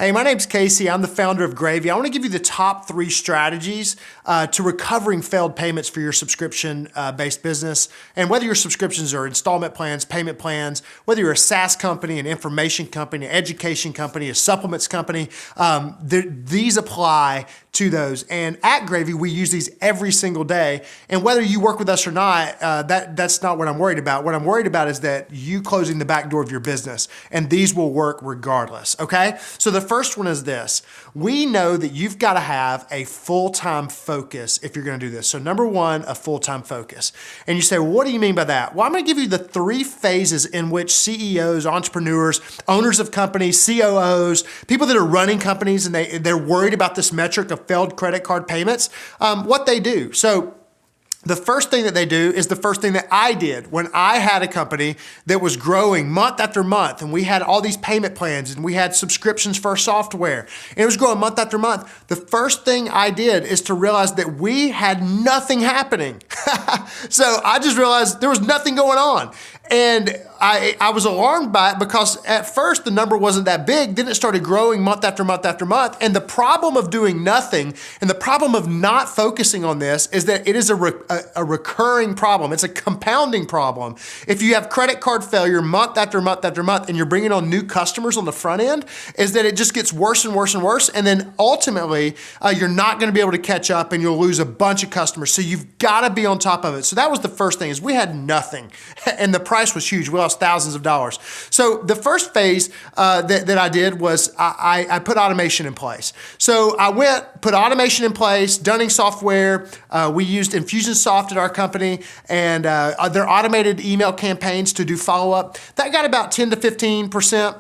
Hey, my name's Casey. I'm the founder of Gravy. I want to give you the top 3 strategies to recovering failed payments for your subscription-based business. And whether your subscriptions are installment plans, payment plans, whether you're a SaaS company, an information company, an education company, a supplements company, these apply to those. And at Gravy, we use these every single day. And whether you work with us or not, that's not what I'm worried about. What I'm worried about is that you closing the back door of your business. And these will work regardless, okay? So the first one is this. We know that you've got to have a full-time focus if you're going to do this. So number 1, a full-time focus. And you say, well, what do you mean by that? Well, I'm going to give you the 3 phases in which CEOs, entrepreneurs, owners of companies, COOs, people that are running companies and they're worried about this metric of failed credit card payments, what they do. So the first thing that they do is the first thing that I did when I had a company that was growing month after month, and we had all these payment plans and we had subscriptions for our software, and it was growing month after month. The first thing I did is to realize that we had nothing happening. So I just realized there was nothing going on. And I was alarmed by it because at first the number wasn't that big. Then it started growing month after month after month. And the problem of doing nothing and the problem of not focusing on this is that it is a recurring problem. It's a compounding problem. If you have credit card failure month after month after month and you're bringing on new customers on the front end, is that it just gets worse and worse and worse. And then ultimately, you're not going to be able to catch up and you'll lose a bunch of customers. So you've got to be on top of it. So that was the first thing, is we had nothing. And the price was huge. We lost thousands of dollars. So the first phase that I did was I put automation in place. So I put automation in place, Dunning software. We used Infusionsoft at our company, and their automated email campaigns to do follow-up. That got about 10 to 15%.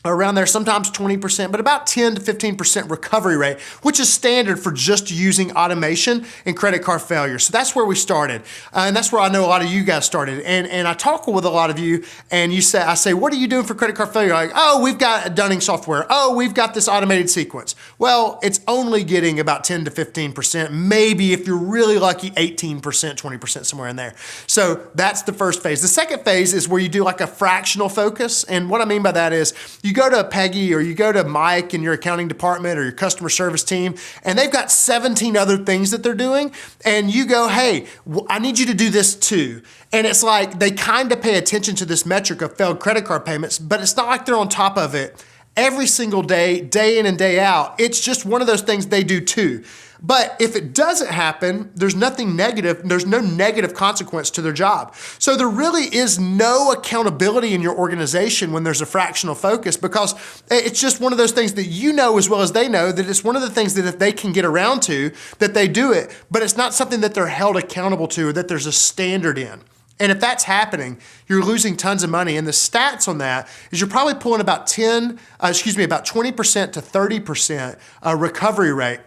Around there, sometimes 20%, but about 10 to 15% recovery rate, which is standard for just using automation and credit card failure. So that's where we started. And that's where I know a lot of you guys started. And I talk with a lot of you, and I say, what are you doing for credit card failure? Like, oh, we've got Dunning software. Oh, we've got this automated sequence. Well, it's only getting about 10 to 15%, maybe if you're really lucky, 18%, 20%, somewhere in there. So that's the first phase. The second phase is where you do like a fractional focus. And what I mean by that is you go to Peggy or you go to Mike in your accounting department or your customer service team, and they've got 17 other things that they're doing. And you go, hey, I need you to do this too. And it's like they kind of pay attention to this metric of failed credit card payments, but it's not like they're on top of it every single day, day in and day out. It's just one of those things they do too. But if it doesn't happen, there's nothing negative. There's no negative consequence to their job. So there really is no accountability in your organization when there's a fractional focus, because it's just one of those things that you know as well as they know, that it's one of the things that if they can get around to, that they do it, but it's not something that they're held accountable to or that there's a standard in. And if that's happening, you're losing tons of money. And the stats on that is you're probably pulling about 20% to 30% recovery rate.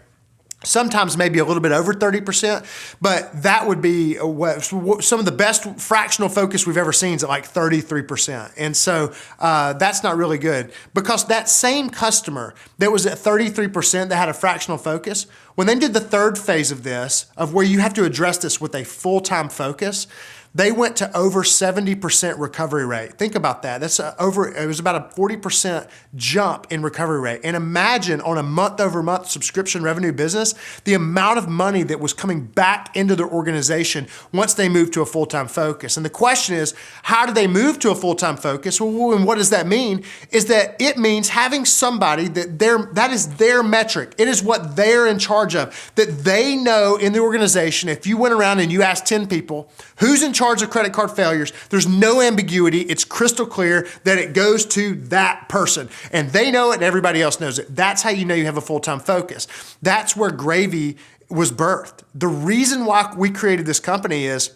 Sometimes maybe a little bit over 30%, but that would be some of the best fractional focus we've ever seen is at like 33%. And so that's not really good, because that same customer that was at 33% that had a fractional focus, when they did the third phase of this, of where you have to address this with a full-time focus, they went to over 70% recovery rate. Think about that. It was about a 40% jump in recovery rate. And imagine on a month-over-month subscription revenue business, the amount of money that was coming back into their organization once they moved to a full-time focus. And the question is, how do they move to a full-time focus? Well, and what does that mean? Is that it means having somebody that is their metric. It is what they're in charge of, that they know in the organization. If you went around and you asked 10 people, who's in charge of credit card failures, there's no ambiguity. It's crystal clear that it goes to that person, and they know it and everybody else knows it. That's how you know you have a full-time focus. That's where Gravy was birthed. The reason why we created this company is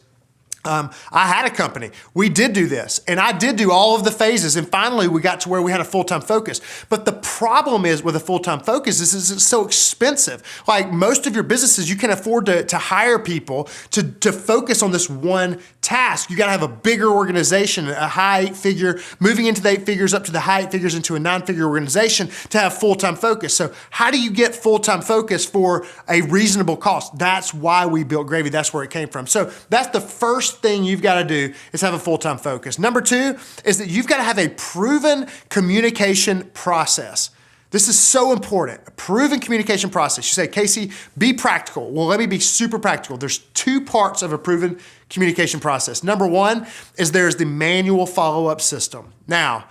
I had a company. We did do this, and I did do all of the phases, and finally we got to where we had a full-time focus. But the problem is with a full-time focus is it's so expensive. Like most of your businesses, you can afford to hire people to focus on this one task. You got to have a bigger organization, a high figure, moving into the 8 figures up to the high 8 figures into a 9-figure organization to have full-time focus. So how do you get full-time focus for a reasonable cost? That's why we built Gravy. That's where it came from. So that's the first thing you've got to do, is have a full-time focus. Number 2 is that you've got to have a proven communication process. This is so important. A proven communication process. You say, Casey, be practical. Well, let me be super practical. There's two parts of a proven communication process. Number one is there's the manual follow-up system. Now,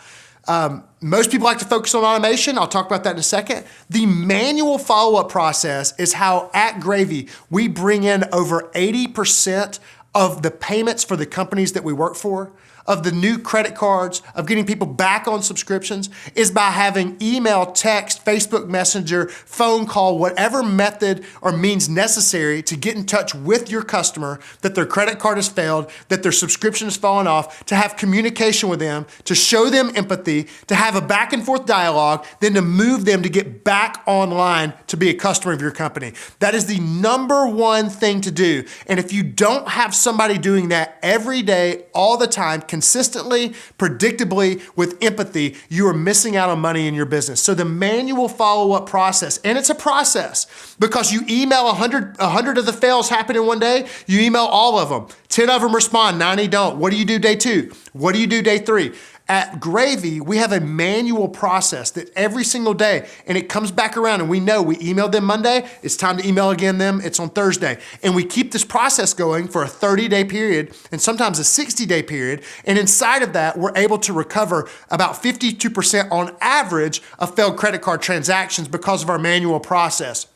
most people like to focus on automation. I'll talk about that in a second. The manual follow-up process is how at Gravy, we bring in over 80% of the payments for the companies that we work for, of the new credit cards, of getting people back on subscriptions, is by having email, text, Facebook Messenger, phone call, whatever method or means necessary to get in touch with your customer that their credit card has failed, that their subscription has fallen off, to have communication with them, to show them empathy, to have a back and forth dialogue, then to move them to get back online to be a customer of your company. That is the number one thing to do. And if you don't have somebody doing that every day, all the time, consistently, predictably, with empathy, you are missing out on money in your business. So the manual follow-up process, and it's a process because you email 100 of the fails happen in one day, you email all of them. 10 of them respond, 90 don't. What do you do day 2? What do you do day 3? At Gravy, we have a manual process that every single day, and it comes back around, and we know we emailed them Monday, it's time to email again them, it's on Thursday. And we keep this process going for a 30-day period and sometimes a 60-day period. And inside of that, we're able to recover about 52% on average of failed credit card transactions because of our manual process.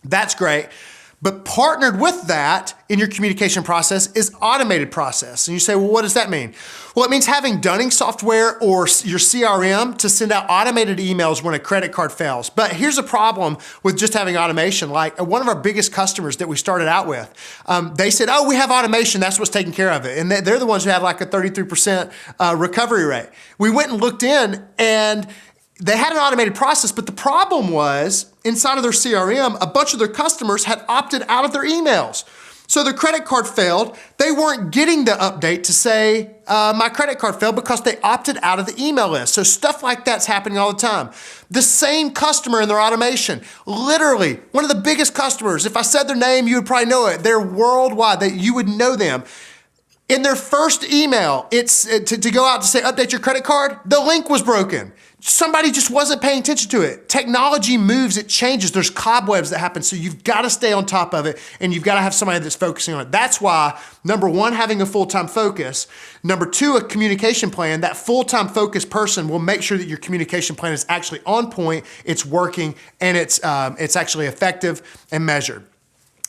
That's great. But partnered with that in your communication process is automated process. And you say, well, what does that mean? Well, it means having Dunning software or your CRM to send out automated emails when a credit card fails. But here's a problem with just having automation. Like one of our biggest customers that we started out with, they said, oh, we have automation. That's what's taking care of it. And they're the ones who had like a 33% recovery rate. We went and looked in and they had an automated process, but the problem was inside of their CRM, a bunch of their customers had opted out of their emails. So their credit card failed. They weren't getting the update to say, my credit card failed because they opted out of the email list. So stuff like that's happening all the time. The same customer in their automation, literally one of the biggest customers. If I said their name, you would probably know it. They're worldwide, you would know them. In their first email, it's to go out to say, update your credit card, the link was broken. Somebody just wasn't paying attention to it. Technology moves, it changes. There's cobwebs that happen. So you've got to stay on top of it and you've got to have somebody that's focusing on it. That's why, number one, having a full-time focus. Number two, a communication plan. That full-time focused person will make sure that your communication plan is actually on point, it's working, and it's actually effective and measured.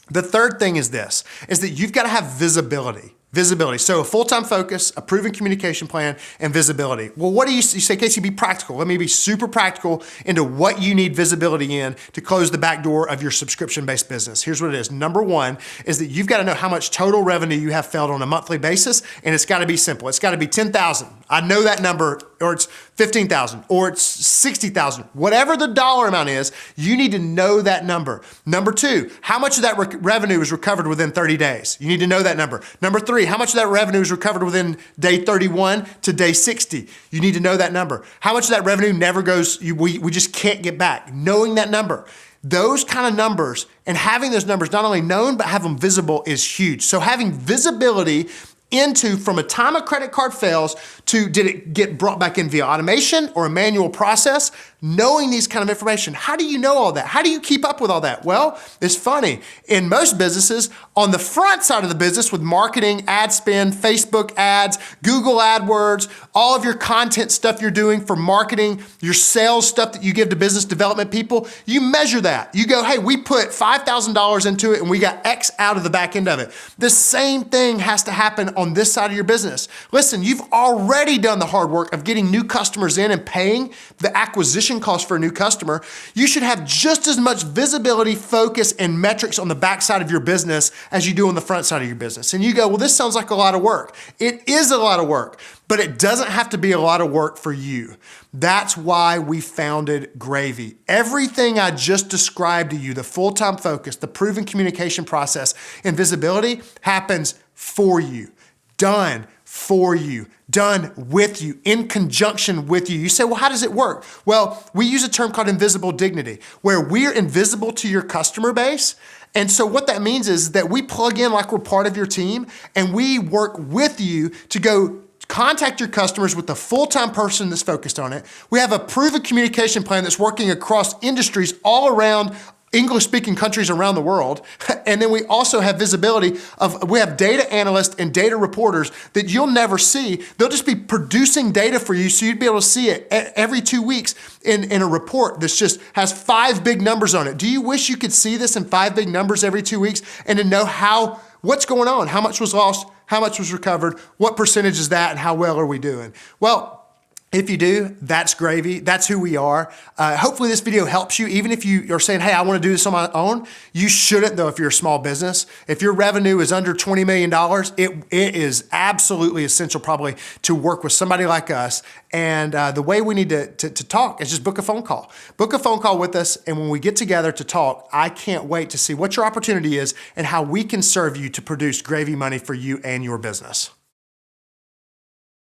The third thing is this, is that you've got to have visibility. Visibility. So a full-time focus, a proven communication plan, and visibility. Well, what do you say, Casey, be practical. Let me be super practical into what you need visibility in to close the back door of your subscription-based business. Here's what it is. Number one is that you've got to know how much total revenue you have failed on a monthly basis, and it's got to be simple. It's got to be 10,000. I know that number, or it's 15,000, or it's 60,000. Whatever the dollar amount is, you need to know that number. Number two, how much of that revenue is recovered within 30 days? You need to know that number. Number three, how much of that revenue is recovered within day 31 to day 60? You need to know that number. How much of that revenue never goes, we just can't get back? Knowing that number. Those kind of numbers and having those numbers not only known, but have them visible is huge. So having visibility into from a time a credit card fails to did it get brought back in via automation or a manual process, knowing these kind of information. How do you know all that? How do you keep up with all that? Well, it's funny. In most businesses, on the front side of the business with marketing, ad spend, Facebook ads, Google AdWords, all of your content stuff you're doing for marketing, your sales stuff that you give to business development people, you measure that. You go, hey, we put $5,000 into it and we got X out of the back end of it. The same thing has to happen on this side of your business. Listen, you've already done the hard work of getting new customers in and paying the acquisition cost for a new customer. You should have just as much visibility, focus, and metrics on the back side of your business as you do on the front side of your business. And you go, well, this sounds like a lot of work. It is a lot of work, but it doesn't have to be a lot of work for you. That's why we founded Gravy. Everything I just described to you, the full-time focus, the proven communication process, and visibility happens for you. Done for you, done with you, in conjunction with you. You say, well, how does it work? Well, we use a term called invisible dignity, where we're invisible to your customer base. And so what that means is that we plug in like we're part of your team and we work with you to go contact your customers with a full-time person that's focused on it. We have a proven communication plan that's working across industries all around English-speaking countries around the world. And then we also have visibility we have data analysts and data reporters that you'll never see. They'll just be producing data for you so you'd be able to see it every 2 weeks in a report that just has 5 big numbers on it. Do you wish you could see this in 5 big numbers every 2 weeks and to know what's going on? How much was lost? How much was recovered? What percentage is that? And how well are we doing? Well, if you do, that's gravy. That's who we are. Hopefully this video helps you. Even if you are saying, hey, I want to do this on my own, you shouldn't though if you're a small business. If your revenue is under $20 million, it is absolutely essential probably to work with somebody like us. And the way we need to talk is just book a phone call. Book a phone call with us, and when we get together to talk, I can't wait to see what your opportunity is and how we can serve you to produce gravy money for you and your business.